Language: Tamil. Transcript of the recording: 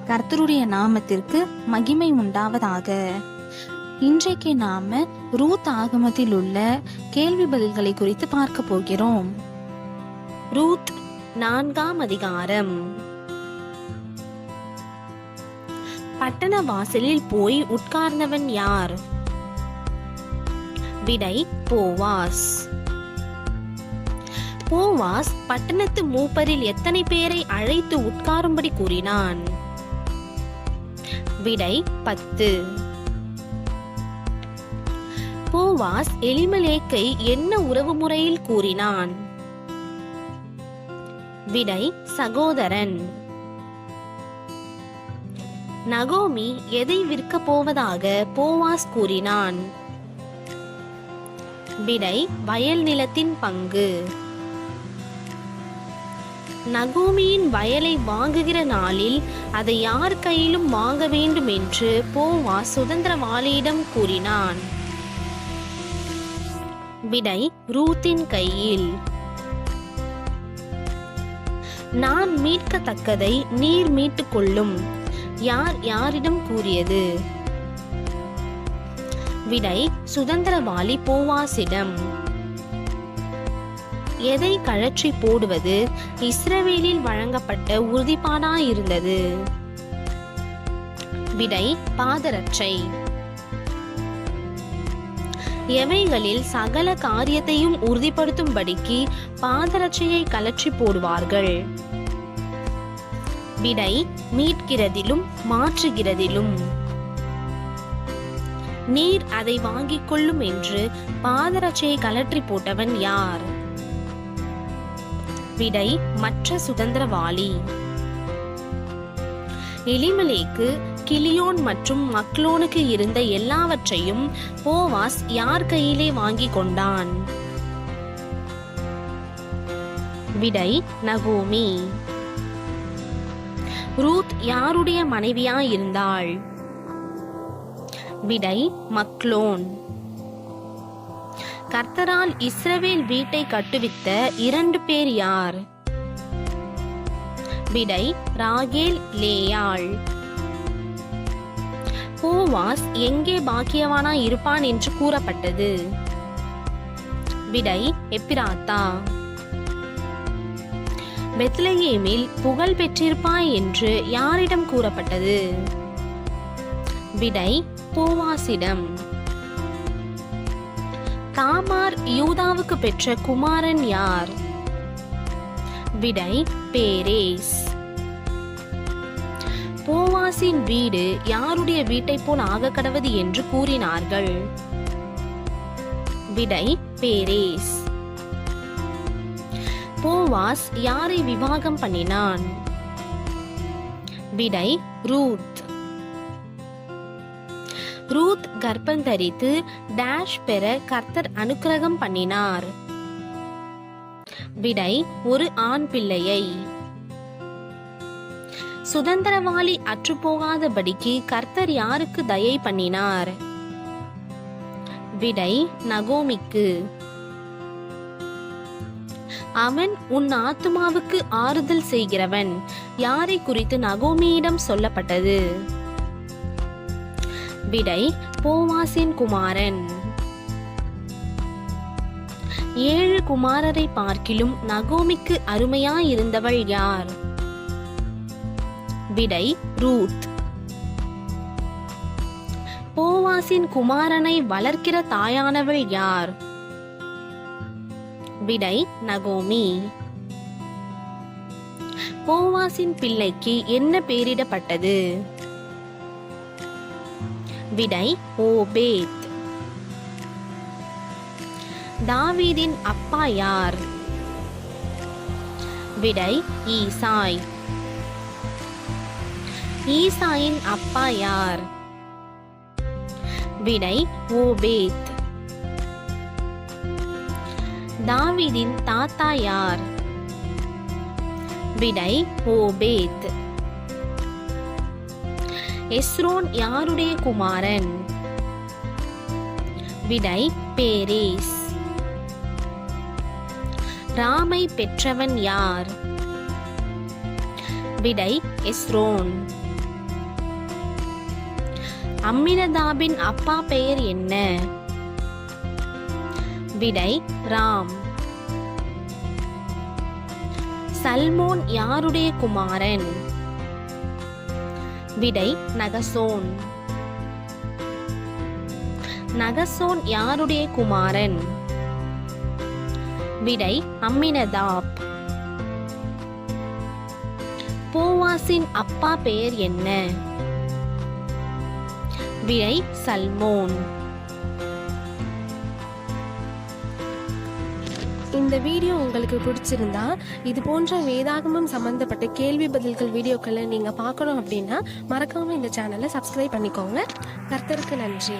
கர்த்தருடைய நாமத்திற்கு மகிமை உண்டாவதாக. இன்றைக்கு நாம ரூத் ஆகமத்தில் உள்ள கேள்வி பதில்களை குறித்து பார்க்க போகிறோம். ரூத் 4ஆம் அதிகாரம். பட்டண வாசலில் போய் உட்கார்ந்தவன் யார்? விடை போவாஸ். போவாஸ் பட்டணத்து மூப்பரில் எத்தனை பேரை அழைத்து உட்காரும்படி கூறினான்? விடை 10. போவாஸ் எலிமெலேக்கை என்ன உறவு முறையில் கூறினான்? விடை சகோதரன். நகோமி எதை விற்க போவதாக போவாஸ் கூறினான்? விடை வயல் நிலத்தின் பங்கு. நகோமியின் வயலை வாங்குகிற நாளில் அதை யார் கையிலும் வாங்க வேண்டும் என்று போவாஸ் சுதந்திரவாளியிடம் கூறினான்? விடை ரூத்தின் கையில். நான் மீட்கத்தக்கதை நீர் மீட்டுக் கொள்ளும் யார் யாரிடம் கூறியது? விடை சுதந்திரவாளி போவாசிடம். எதை கழற்றி போடுவது இஸ்ரவேலில் வழங்கப்பட்ட உறுதிப்பாடாயிருந்தது? விடை பாதரட்சை. எவைகளில் சகல காரியத்தையும் உறுதிப்படுத்தும்படிக்கு பாதரட்சையை கழற்றி போடுவார்கள்? விடை மீட்கிறதிலும் மாற்றுகிறதிலும். நீர் அதை வாங்கிக் கொள்ளும் என்று பாதரட்சையை கழற்றி போட்டவன் யார்? விடை மற்ற சுதந்திரவாளி. எலிமெலேக்கு கிலியோன் மற்றும் மக்லோனுக்கு இருந்த எல்லாவற்றையும் போவாஸ் யார் கையிலே வாங்கிக் கொண்டான்? விடை நகோமி. ரூத் யாருடைய மனைவியாயிருந்தாள்? விடை மக்லோன். கர்த்தரால் இஸ்ரவேல் வீட்டை கட்டுவித்த 2 பேர் யார்? விடை ராகேல், லேயாள். போவாஸ் எங்கே பாக்கியவானாய் இருப்பான் என்று கூறப்பட்டது? விடை எப்பிராத்தா. பெத்லகேமில் புகழ் பெற்றிருப்பாய் என்று யாரிடம் கூறப்பட்டது? விடை போவாசிடம். தாமார் யூதாவுக்கு பெற்ற குமாரன் யார்? விடை பேரேஸ். போவாசின் வீடு யாருடைய வீட்டை போல் ஆக கடவது என்று கூறினார்கள்? விடை பேரேஸ். போவாஸ் யாரை விவாகம் பண்ணினான்? விடை ரூத். ரூத் கர்ப்பம் தரித்து டேஷ் பெற கர்த்தர் அனுக்கிரகம் பண்ணினார்? விடை ஒரு ஆண் பிள்ளையை. சுதந்திரவாளி அற்றுப்போகாதபடிக்கு கர்த்தர் யாருக்கு தயை பண்ணினார்? விடை நகோமிக்கு. அவன் உன் ஆத்துமாவுக்கு ஆறுதல் செய்கிறவன் யாரை குறித்து நகோமியிடம் சொல்லப்பட்டது? விடை போவாசின் குமாரன். 7 குமாரரை பார்க்கிலும் நகோமிக்கு அருமையாயிருந்தவள் யார்? விடை ரூத். போவாசின் குமாரனை வளர்க்கிற தாயானவள் யார்? விடை நகோமி. போவாசின் பிள்ளைக்கு என்ன பெயரிடப்பட்டது? விடை ஓபேத். தாவீதின் அப்பா யார்? விடை ஈசாய். ஈசாயின் அப்பா யார்? விடை ஓபேத். தாவீதின் தாத்தா யார்? விடை ஓபேத். எஸ்ரோன் யாருடைய குமாரன்? விடை பேரேஸ். ராமை பெற்றவன் யார்? விடை எஸ்ரோன். அம்மினதாபின் அப்பா பெயர் என்ன? விடை ராம். சல்மோன் யாருடைய குமாரன்? விடை நகசோன். நகசோன் யாருடைய குமாரன்? விடை அம்மினதாப். போவாசின் அப்பா பெயர் என்ன? விடை சல்மோன். இந்த வீடியோ உங்களுக்கு பிடிச்சிருந்தா இது போன்ற வேதாகமம் சம்பந்தப்பட்ட கேள்வி பதில்கள் வீடியோக்களை நீங்க பார்க்கணும் அப்படின்னா மறக்காம இந்த சேனலை சப்ஸ்கிரைப் பண்ணிக்கோங்க. கர்த்தருக்கு நன்றி.